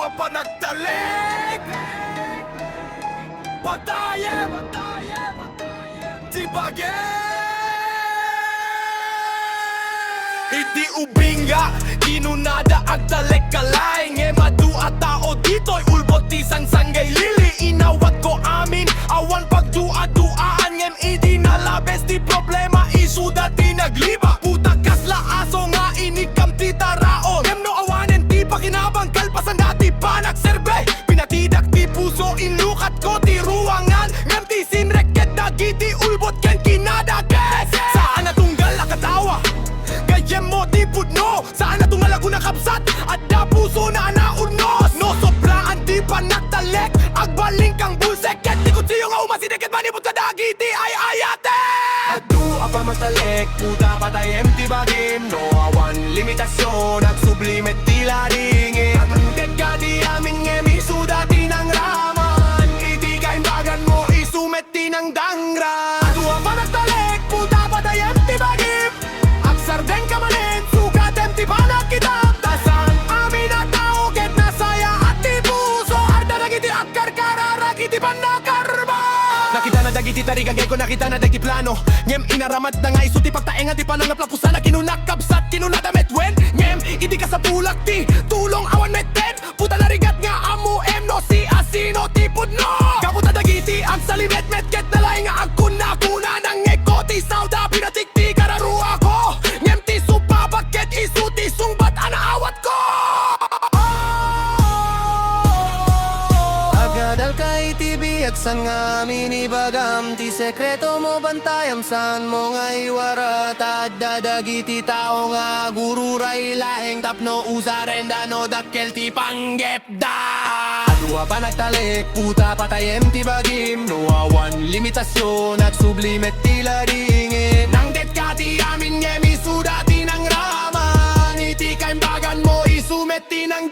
Adua Pinagtalek Patayen Tibagin Iti ubinga, kinunada agtalek kalay Nge madua tao dito'y ulbot ti sanggay lili Inawat ko amin, awan pagdua-duaan Ngem idi nalabes ti problema, isuda ti nagliba Puta kasla aso nga inikam ti taraon Ngem no awanen ti pakinabang kalpasan dati pa nagserbe Pinatidak ti puso, inlukat ko ti ruangan Ngem ti sinreket dagiti ulbot ken kinadakes Saan na tunggal akatawa? Gayem mo di pudno Saan na tungalago na kapsat At da puso na naurnos No sobraan di Pinagtalek Agbaling kang bulsek Ket di kutsiyo nga umasideket Manipot ka dagiti ay ayate Adua Pinagtalek Puta patay empty bagim No awan limitasyon Nagsublimet ti laringi Agmandet ka di amin ngemi Sudati ng raman Iti kaimbagan mo Isumet ti ng dangran Adua Pinagtalek Puta patay empty bagim Sardeng kamanin, sugatem ti panagkitab Dasan amin at tao, ket nasaya at ti puso Arda nagiti at karkara, ragiti panakarba Nakita na dagiti tarigagay ko, nakita na dagiti plano Ngem inaramat na nga iso ti pagtaengan ti panangaplapusan Na kinunakabsat, kinunadamet wen Ngem, idi ka sa bulak ti, tulong awan meten Puta narigat nga amu no si asino ti pudno Kaputa dagiti ang salimet met ket nalay nga agkuna-kuna Nang ekoti sauda, pinatikti kararua ko Bakit isuti sungbat anaawat ko Agadal kay tibiyag san nga minibagam Ti sekreto mo bantayam san mo nga iwara Tadadagiti tao nga gururay laheng Tapno usarenda no dakkel ti panggepda Adua Pinagtalek puta patayem ti bagim No awan limitasyon at sublimet ti laringin Nang det ka ti amin ngemi sudati ng raman Iti kaimbagan mo isumet ti ng